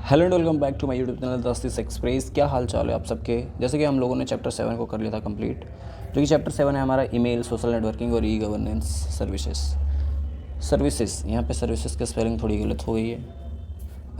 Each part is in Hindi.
Hello and welcome back to my YouTube channel दस्तिस एक्सप्रेस। क्या हाल चाल है आप सबके। जैसे कि हम लोगों ने चैप्टर 7 को कर लिया था कंप्लीट, जो कि चैप्टर 7 है हमारा ईमेल, सोशल नेटवर्किंग और ई गवर्नेंस सर्विसेज। यहाँ पे सर्विसेज की स्पेलिंग थोड़ी गलत हो गई है,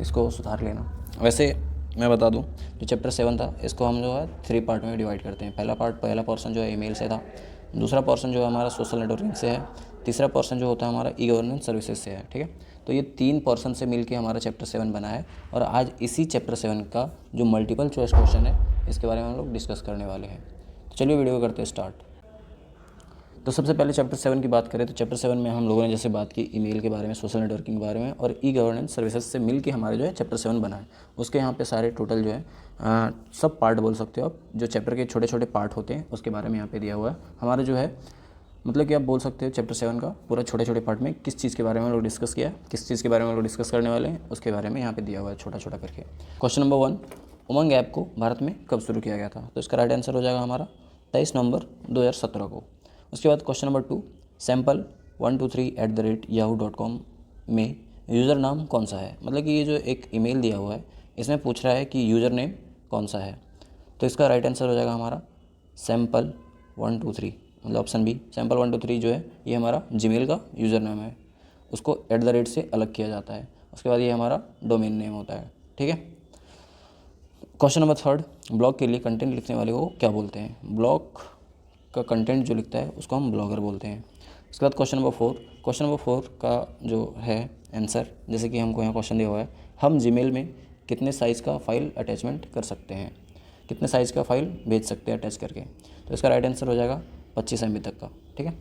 इसको सुधार लेना। वैसे मैं बता दूं, जो चैप्टर 7 था इसको हम जो है 3 पार्ट में डिवाइड करते हैं। पहला पोर्शन जो है ईमेल से था, दूसरा पोर्शन जो है हमारा सोशल नेटवर्किंग से है, तीसरा पोर्शन जो होता है हमारा ई गवर्नेंस सर्विसेज से है। ठीक है, तो ये 3 पोर्शन से मिलके हमारा चैप्टर 7 बना है। और आज इसी चैप्टर 7 का जो मल्टीपल चॉइस क्वेश्चन है इसके बारे में हम लोग डिस्कस करने वाले हैं। तो चलिए वीडियो को करते हैं स्टार्ट। तो सबसे पहले चैप्टर 7 की बात करें तो चैप्टर 7 में हम लोगों ने जैसे बात की ईमेल के बारे में, सोशल नेटवर्किंग के बारे में और ई गवर्नेंस सर्विसेज से मिल के हमारे जो है चैप्टर 7 बना है। उसके यहाँ पे सारे टोटल जो है सब पार्ट बोल सकते हो आप, जो चैप्टर के छोटे छोटे पार्ट होते हैं उसके बारे में यहाँ पे दिया हुआ है। हमारा जो है मतलब कि आप बोल सकते हो चैप्टर 7 का पूरा छोटे छोटे पार्ट में किस चीज़ के बारे में हम लोग डिस्कस किया है, किस चीज़ के बारे में हम लोग डिस्कस करने वाले हैं, उसके बारे में यहाँ पे दिया हुआ है छोटा छोटा करके। क्वेश्चन नंबर 1, उमंग ऐप को भारत में कब शुरू किया गया था? तो इसका राइट आंसर हो जाएगा हमारा 23 नवंबर 2017 को। उसके बाद क्वेश्चन नंबर 2, सैम्पल 123@yahoo.com में यूज़र नाम कौन सा है? मतलब कि ये जो एक ईमेल दिया हुआ है इसमें पूछ रहा है कि यूज़र नेम कौन सा है। तो इसका राइट आंसर हो जाएगा हमारा सैम्पल 123, मतलब ऑप्शन बी सैम्पल 123 जो है ये हमारा जीमेल का यूज़र नेम है, उसको @ से अलग किया जाता है। उसके बाद ये हमारा डोमेन नेम होता है। ठीक है। क्वेश्चन नंबर 3, ब्लॉग के लिए कंटेंट लिखने वाले को क्या बोलते हैं? ब्लॉग का कंटेंट जो लिखता है उसको हम ब्लॉगर बोलते हैं। उसके बाद क्वेश्चन नंबर 4 का जो है आंसर, जैसे कि हमको यहाँ क्वेश्चन दिया हुआ है, हम जीमेल में कितने साइज़ का फाइल अटैचमेंट कर सकते हैं, कितने साइज़ का फाइल भेज सकते हैं अटैच करके? तो इसका राइट आंसर हो जाएगा 25 MB तक का। ठीक है,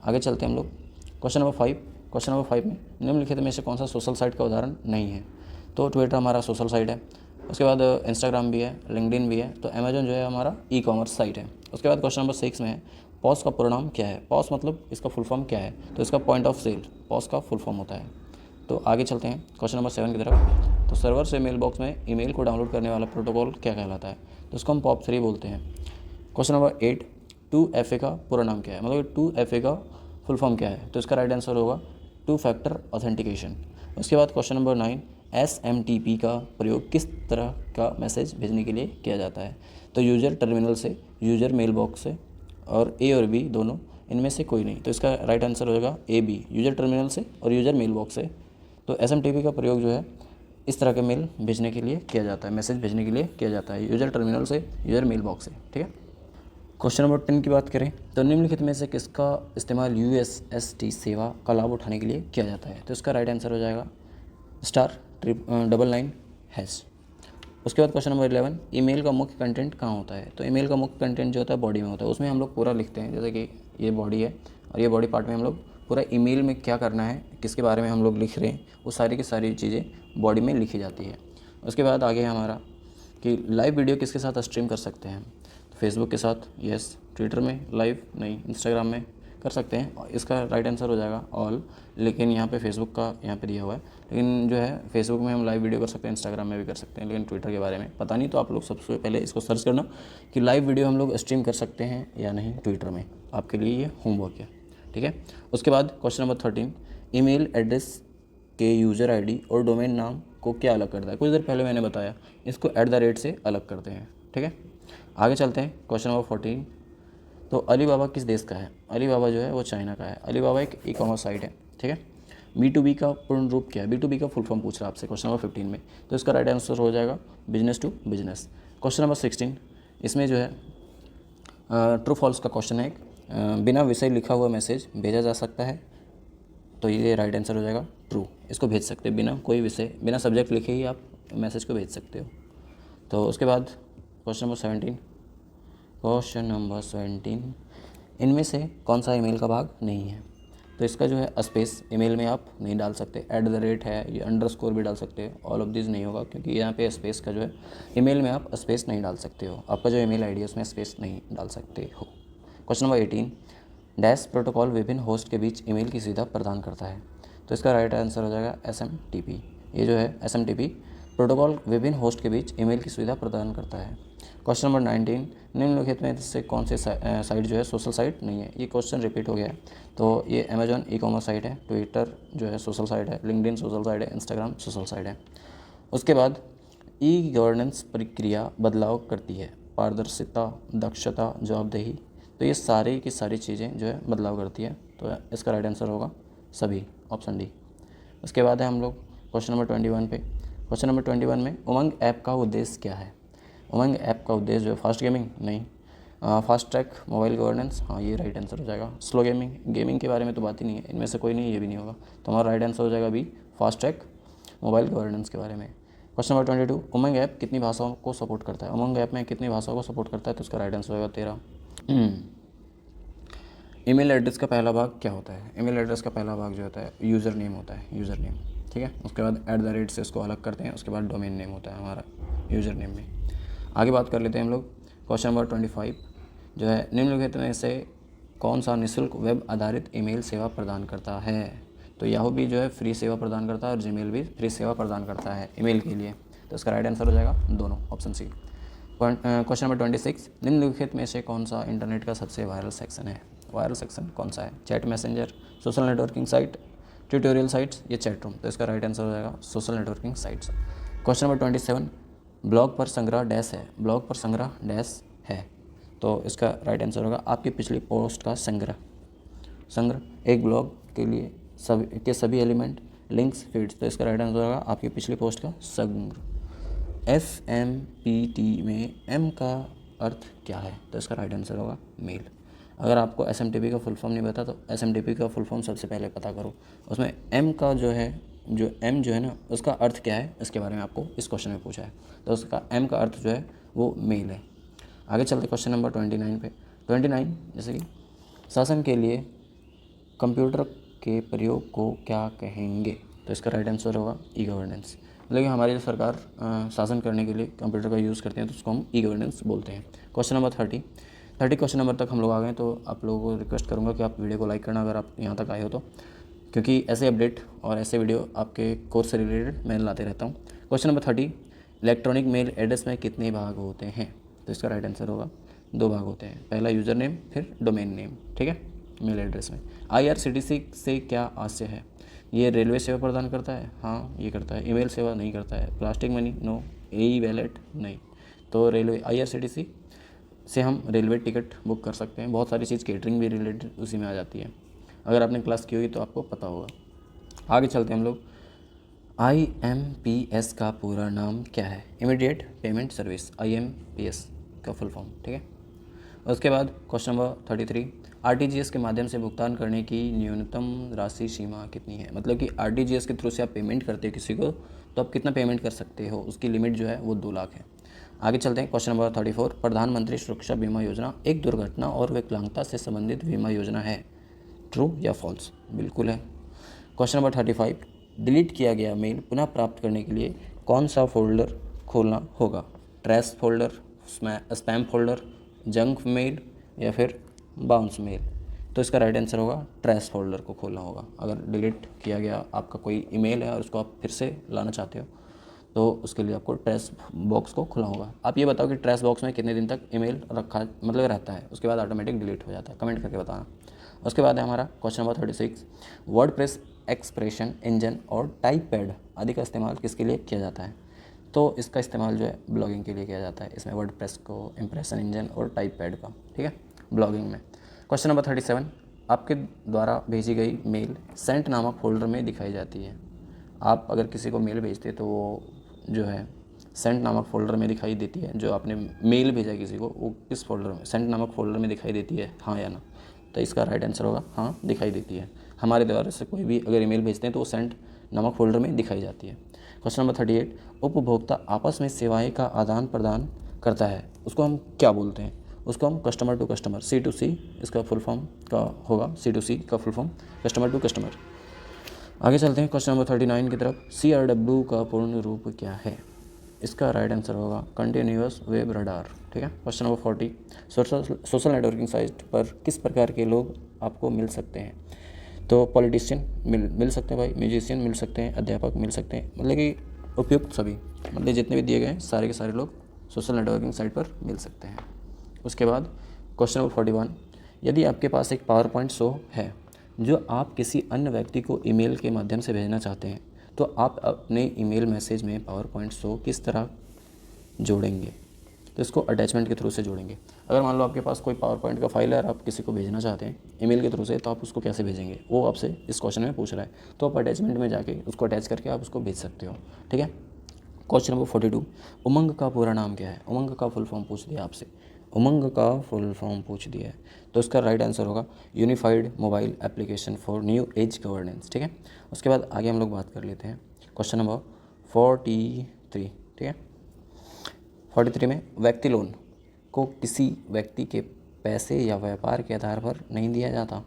आगे चलते हैं हम लोग। क्वेश्चन नंबर 5 में निम्नलिखित में से कौन सा सोशल साइट का उदाहरण नहीं है? तो ट्विटर हमारा सोशल साइट है, उसके बाद इंस्टाग्राम भी है, लिंक्डइन भी है, तो अमेजन जो है हमारा ई कॉमर्स साइट है। उसके बाद क्वेश्चन नंबर 6 में है, पॉस का पूरा नाम क्या है? पॉस मतलब इसका फुल फॉर्म क्या है? तो इसका पॉइंट ऑफ सेल पॉस का फुल फॉर्म होता है। तो आगे चलते हैं क्वेश्चन नंबर 7 की तरफ। तो सर्वर से मेल बॉक्स में ईमेल को डाउनलोड करने वाला प्रोटोकॉल क्या कहलाता है? तो इसको हम POP3 बोलते हैं। क्वेश्चन नंबर 8, 2FA का पूरा नाम क्या है? मतलब 2FA का फुल फॉर्म क्या है? तो इसका राइट आंसर होगा 2 फैक्टर ऑथेंटिकेशन। उसके बाद क्वेश्चन नंबर 9, SMTP का प्रयोग किस तरह का मैसेज भेजने के लिए किया जाता है? तो यूज़र टर्मिनल से, यूज़र मेल बॉक्स से, और A और B दोनों, इनमें से कोई नहीं। तो इसका राइट आंसर हो जाएगा AB, यूज़र टर्मिनल से और यूज़र मेल बॉक्स से। तो SMTP का प्रयोग जो है इस तरह के मेल भेजने के लिए किया जाता है, मैसेज भेजने के लिए किया जाता है, यूज़र टर्मिनल से, यूज़र मेल बॉक्स से। ठीक है। क्वेश्चन नंबर 10 की बात करें तो निम्नलिखित में से किसका इस्तेमाल USSD सेवा का लाभ उठाने के लिए किया जाता है? तो इसका राइट आंसर हो जाएगा *99###। उसके बाद क्वेश्चन नंबर 11, ईमेल का मुख्य कंटेंट कहाँ होता है? तो ईमेल का मुख्य कंटेंट जो होता है बॉडी में होता है, उसमें हम लोग पूरा लिखते हैं। जैसे कि ये बॉडी है और ये बॉडी पार्ट में हम लोग पूरा ईमेल में क्या करना है, किसके बारे में हम लोग लिख रहे हैं, वो सारी की सारी चीज़ें बॉडी में लिखी जाती है। उसके बाद आगे है हमारा कि लाइव वीडियो किसके साथ स्ट्रीम कर सकते हैं? तो फेसबुक के साथ यस, ट्विटर में लाइव नहीं, इंस्टाग्राम में कर सकते हैं। इसका राइट आंसर हो जाएगा ऑल, लेकिन यहाँ पे फेसबुक का यहाँ पे दिया हुआ है, लेकिन जो है फेसबुक में हम लाइव वीडियो कर सकते हैं, इंस्टाग्राम में भी कर सकते हैं, लेकिन ट्विटर के बारे में पता नहीं। तो आप लोग सबसे पहले इसको सर्च करना कि लाइव वीडियो हम लोग स्ट्रीम कर सकते हैं या नहीं ट्विटर में, आपके लिए ये होमवर्क है। ठीक है। उसके बाद क्वेश्चन नंबर 13, ईमेल एड्रेस के यूज़र ID और डोमेन नाम को क्या अलग करता है? कुछ देर पहले मैंने बताया, इसको @ से अलग करते हैं। ठीक है, आगे चलते हैं क्वेश्चन नंबर 14। तो अलीबाबा किस देश का है? अलीबाबा जो है वो चाइना का है। अलीबाबा एक ई कॉमर्स साइट है। ठीक है। B2B का पूर्ण रूप क्या है? B2B का फुल फॉर्म पूछ रहा है आपसे क्वेश्चन नंबर 15 में, तो इसका राइट आंसर हो जाएगा business to business. Question number 16, इसमें जो है ट्रू फॉल्स का क्वेश्चन है। बिना विषय लिखा हुआ मैसेज भेजा जा सकता है? तो ये राइट आंसर हो जाएगा ट्रू, इसको भेज सकते हैं बिना कोई विषय, बिना सब्जेक्ट लिखे ही आप मैसेज को भेज सकते हो। तो उसके बाद क्वेश्चन नंबर 17, इनमें से कौन सा ईमेल का भाग नहीं है? तो इसका जो है स्पेस ईमेल में आप नहीं डाल सकते, @ है, ये अंडरस्कोर भी डाल सकते हैं, ऑल ऑफ दिस नहीं होगा क्योंकि यहाँ पे स्पेस का जो है ईमेल में आप स्पेस नहीं डाल सकते हो, आपका जो ईमेल ID है उसमें स्पेस नहीं डाल सकते हो। क्वेश्चन नंबर 18, डैश प्रोटोकॉल विभिन्न होस्ट के बीच ईमेल की सुविधा प्रदान करता है? तो इसका राइट आंसर हो जाएगा SMTP। ये जो है SMTP प्रोटोकॉल विभिन्न होस्ट के बीच ईमेल की सुविधा प्रदान करता है। क्वेश्चन नंबर 19, निम्नलिखित में से कौन से साइट जो है सोशल साइट नहीं है? ये क्वेश्चन रिपीट हो गया है। तो ये अमेजॉन ई कॉमर्स साइट है, ट्विटर जो है सोशल साइट है, लिंक्डइन सोशल साइट है, इंस्टाग्राम सोशल साइट है। उसके बाद ई गवर्नेंस प्रक्रिया बदलाव करती है, पारदर्शिता, दक्षता, जवाबदेही। तो ये सारी की सारी चीज़ें जो है बदलाव करती है। तो इसका राइट आंसर होगा सभी, ऑप्शन डी। उसके बाद है हम लोग क्वेश्चन नंबर 21 पे। क्वेश्चन नंबर 21 में उमंग ऐप का उद्देश्य क्या है? उमंग ऐप का उद्देश्य जो है फास्ट गेमिंग, नहीं। फास्ट ट्रैक मोबाइल गवर्नेंस, हाँ ये राइट आंसर हो जाएगा। स्लो गेमिंग, गेमिंग के बारे में तो बात ही नहीं है, इनमें से कोई नहीं, ये भी नहीं होगा। तो हमारा राइट आंसर हो जाएगा B, fast track mobile governance के बारे में। क्वेश्चन नंबर 22, उमंग ऐप कितनी भाषाओं को सपोर्ट करता है? उमंग ऐप में कितनी भाषाओं को सपोर्ट करता है? तो इसका राइट आंसर होगा 13। ईमेल एड्रेस का पहला भाग क्या होता है? ईमेल एड्रेस का पहला भाग जो होता है यूज़र नेम होता है, यूज़र नेम, ठीक है। उसके बाद @ से उसको अलग करते हैं, उसके बाद डोमेन नेम होता है हमारा यूज़र नेम में। आगे बात कर लेते हैं हम लोग। क्वेश्चन नंबर 25 जो है, निम्नलिखित में से कौन सा निःशुल्क वेब आधारित ईमेल सेवा प्रदान करता है? तो याहू भी जो है फ्री सेवा प्रदान करता है और जीमेल भी फ्री सेवा प्रदान करता है ईमेल के लिए। तो इसका राइट आंसर हो जाएगा दोनों, ऑप्शन सी। क्वेश्चन नंबर 26, निम्नलिखित में से कौन सा इंटरनेट का सबसे वायरल सेक्शन है? वायरल सेक्शन कौन सा है? Chat messenger, social networking site, tutorial sites या चैट रूम? तो इसका राइट आंसर हो जाएगा social networking sites. Question number 27, blog पर संग्रह डैश है? ब्लॉग पर संग्रह डैश है? तो इसका राइट आंसर होगा आपकी पिछली पोस्ट का संग्रह एक ब्लॉग के लिए सभी एलिमेंट, लिंक्स, फीड्स। तो इसका राइट आंसर होगा आपकी पिछली पोस्ट का संग्रह। SMPT में M का अर्थ क्या है? तो इसका राइट आंसर होगा मेल। अगर आपको SMTP का फुल फॉर्म नहीं पता तो SMTP का फुल फॉर्म सबसे पहले पता करो। उसमें M का जो है, जो M जो है ना, उसका अर्थ क्या है, इसके बारे में आपको इस क्वेश्चन में पूछा है। तो उसका M का अर्थ जो है वो मेल है। आगे चलते क्वेश्चन नंबर 29 पे। 29 जैसे कि शासन के लिए कंप्यूटर के प्रयोग को क्या कहेंगे? तो इसका राइट आंसर होगा ई गवर्नेंस। लेकिन हमारी जो सरकार शासन करने के लिए कंप्यूटर का यूज़ करते हैं तो उसको हम ई गवर्नेंस बोलते हैं। क्वेश्चन नंबर 30 क्वेश्चन नंबर तक हम लोग आ गए, तो आप लोगों को रिक्वेस्ट करूँगा कि आप वीडियो को लाइक करना अगर आप यहाँ तक आए हो तो, क्योंकि ऐसे अपडेट और ऐसे वीडियो आपके कोर्स से रिलेटेड मैं लाते रहता हूँ। Question number 30, electronic mail address में कितने भाग होते हैं? तो इसका राइट आंसर होगा 2 भाग होते हैं, पहला यूज़र नेम फिर डोमेन नेम, ठीक है, मेल एड्रेस में। IRCTC से क्या आशय है? ये रेलवे सेवा प्रदान करता है, हाँ ये करता है। ईमेल सेवा नहीं करता है। Plastic money, no. ई-वॉलेट, नहीं। तो रेलवे IRCTC से हम रेलवे टिकट बुक कर सकते हैं। बहुत सारी चीज़, केटरिंग भी रिलेटेड उसी में आ जाती है। अगर आपने क्लास की होगी तो आपको पता होगा। आगे चलते हैं हम लोग। IMPS का पूरा नाम क्या है? इमीडिएट पेमेंट सर्विस, IMPS का फुल फॉर्म, ठीक है। उसके बाद क्वेश्चन नंबर 33, RTGS के माध्यम से भुगतान करने की न्यूनतम राशि सीमा कितनी है? मतलब कि RTGS के थ्रू से आप पेमेंट करते हो किसी को तो आप कितना पेमेंट कर सकते हो, उसकी लिमिट जो है वो 2 लाख है। आगे चलते हैं क्वेश्चन नंबर 34, प्रधानमंत्री सुरक्षा बीमा योजना एक दुर्घटना और विकलांगता से संबंधित बीमा योजना है, ट्रू या फॉल्स? बिल्कुल है। क्वेश्चन नंबर 35, डिलीट किया गया मेल पुनः प्राप्त करने के लिए कौन सा फोल्डर खोलना होगा? Trash folder, spam folder, junk mail या फिर बाउंस मेल? तो इसका राइट आंसर होगा ट्रैश फोल्डर को खोलना होगा। अगर डिलीट किया गया आपका कोई ईमेल है और उसको आप फिर से लाना चाहते हो तो उसके लिए आपको ट्रैश बॉक्स को खुला होगा। आप ये बताओ कि ट्रैश बॉक्स में कितने दिन तक ईमेल रखा मतलब रहता है, उसके बाद ऑटोमेटिक डिलीट हो जाता है, कमेंट करके बताना। उसके बाद है हमारा question number 36, WordPress expression engine और टाइप पैड आदि का इस्तेमाल किसके लिए किया जाता है? तो इसका इस्तेमाल जो है ब्लॉगिंग के लिए किया जाता है। इसमें वर्डप्रेस को, इंप्रेशन इंजन और टाइप पैड का, ठीक है, ब्लॉगिंग में। क्वेश्चन नंबर 37, आपके द्वारा भेजी गई मेल सेंट नामक फोल्डर में दिखाई जाती है। आप अगर किसी को मेल भेजते तो वो जो है सेंट नामक फोल्डर में दिखाई देती है। जो आपने मेल भेजा किसी को वो किस फोल्डर में, सेंट नामक फोल्डर में दिखाई देती है, हाँ या ना? तो इसका राइट आंसर होगा हाँ, दिखाई देती है। हमारे द्वारा से कोई भी अगर ईमेल भेजते हैं तो वो सेंट नामक फोल्डर में दिखाई जाती है। क्वेश्चन नंबर 38, उपभोक्ता आपस में सेवाएं का आदान प्रदान करता है, उसको हम क्या बोलते हैं? उसको हम कस्टमर टू कस्टमर, C2C इसका फुल फॉर्म का होगा। C2C का full form customer to customer. आगे चलते हैं क्वेश्चन नंबर 39 की तरफ। CRW का पूर्ण रूप क्या है? इसका राइट आंसर होगा कंटिन्यूअस वेब रडार, ठीक है। Question number 40, social networking site पर किस प्रकार के लोग आपको मिल सकते हैं? तो पॉलिटिशियन मिल सकते हैं भाई, म्यूजिशियन मिल सकते हैं, अध्यापक मिल सकते हैं, मतलब कि उपयुक्त सभी, मतलब जितने भी दिए गए हैं सारे के सारे लोग सोशल नेटवर्किंग साइट पर मिल सकते हैं। उसके बाद क्वेश्चन नंबर 41, यदि आपके पास एक पावर पॉइंट शो है जो आप किसी अन्य व्यक्ति को ईमेल के माध्यम से भेजना चाहते हैं तो आप अपने ईमेल मैसेज में पावर पॉइंट शो किस तरह जोड़ेंगे? तो इसको अटैचमेंट के थ्रू से जोड़ेंगे। अगर मान लो आपके पास कोई पावर पॉइंट का फाइल है और आप किसी को भेजना चाहते हैं ईमेल के थ्रू से, तो आप उसको कैसे भेजेंगे, वो आपसे इस क्वेश्चन में पूछ रहा है। तो आप अटैचमेंट में जाके उसको अटैच करके आप उसको भेज सकते हो। ठीक है। क्वेश्चन नंबर 42, उमंग का पूरा नाम क्या है? उमंग का फुल फॉर्म पूछ दिया आपसे, उमंग का फुल फॉर्म पूछ दिया है, तो इसका राइट आंसर होगा unified mobile application for new age governance. ठीक है। उसके बाद आगे हम लोग बात कर लेते हैं क्वेश्चन नंबर 43। ठीक है। 43 में व्यक्ति लोन को किसी व्यक्ति के पैसे या व्यापार के आधार पर नहीं दिया जाता।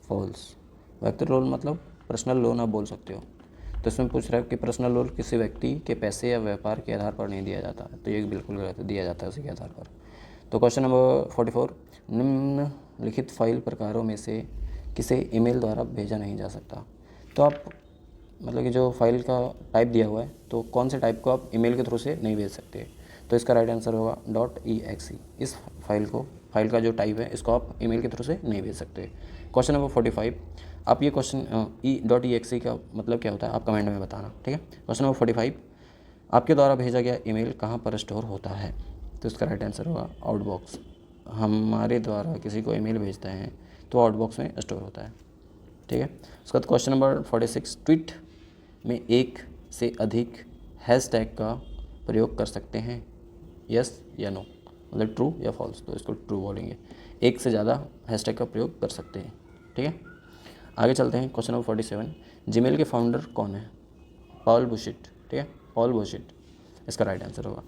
फॉल्स। व्यक्ति लोन मतलब पर्सनल लोन आप बोल सकते हो। तो इसमें पूछ रहा है कि पर्सनल लोन किसी व्यक्ति के पैसे या व्यापार के आधार पर नहीं दिया जाता, तो ये बिल्कुल गलत है, दिया जाता है उसी के आधार पर। तो क्वेश्चन नंबर 44, निम्नलिखित फाइल प्रकारों में से किसे ईमेल द्वारा भेजा नहीं जा सकता? तो आप मतलब कि जो फाइल का टाइप दिया हुआ है, तो कौन से टाइप को आप ईमेल के थ्रू से नहीं भेज सकते? तो इसका राइट आंसर होगा .exe। इस फाइल का जो टाइप है इसको आप ईमेल के थ्रू से नहीं भेज सकते। क्वेश्चन नंबर 45, आप ये क्वेश्चन .exe का मतलब क्या होता है आप कमेंट में बताना। ठीक है। क्वेश्चन नंबर 45, आपके द्वारा भेजा गया ईमेल कहाँ पर स्टोर होता है? तो इसका राइट आंसर होगा आउटबॉक्स। हमारे द्वारा किसी को ईमेल भेजते हैं तो आउटबॉक्स में स्टोर होता है। ठीक है। उसके बाद क्वेश्चन नंबर 46, ट्वीट में एक से अधिक हैशटैग का प्रयोग कर सकते हैं, यस या नो, मतलब ट्रू या फॉल्स। तो इसको ट्रू बोलेंगे, एक से ज़्यादा हैशटैग का प्रयोग कर सकते हैं। ठीक है। आगे चलते हैं क्वेश्चन नंबर 47, जीमेल के फाउंडर कौन है? पॉल बुशिट। ठीक है, पॉल बुशिट इसका राइट आंसर होगा।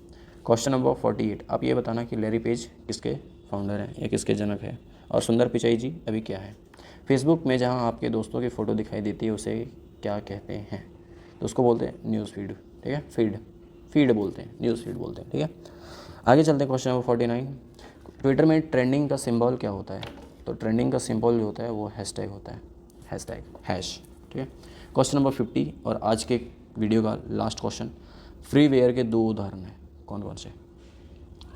क्वेश्चन नंबर 48, आप ये बताना कि लैरी पेज किसके फाउंडर हैं या किसके जनक है, और सुंदर पिचाई जी अभी क्या है? फेसबुक में जहाँ आपके दोस्तों की फ़ोटो दिखाई देती है उसे क्या कहते हैं? तो उसको बोलते हैं न्यूज़ फीड। ठीक है, फीड बोलते हैं, न्यूज़ फीड बोलते हैं। ठीक है। आगे चलते हैं क्वेश्चन नंबर 49, ट्विटर में ट्रेंडिंग का सिंबल क्या होता है? तो ट्रेंडिंग का सिंबल जो होता है वो हैशटैग होता है, हैश। ठीक है। क्वेश्चन नंबर 50 और आज के वीडियो का लास्ट क्वेश्चन, फ्रीवेयर के दो उदाहरण हैं, कौन कौन से?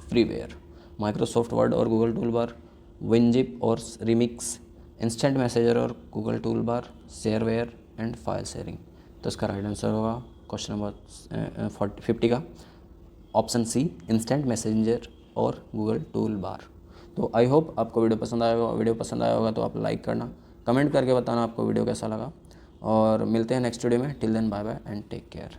फ्रीवेयर, माइक्रोसॉफ्ट वर्ड और गूगल टूल बार, विनजिप और रिमिक्स, इंस्टेंट मैसेजर और Google tool bar, shareware and file sharing. तो इसका राइट आंसर होगा क्वेश्चन नंबर 50 का ऑप्शन सी, इंस्टेंट मैसेंजर और गूगल टूल बार। तो आई होप आपको वीडियो पसंद आया होगा तो आप लाइक करना, कमेंट करके बताना आपको वीडियो कैसा लगा, और मिलते हैं नेक्स्ट वीडियो में। Till then bye bye and take care.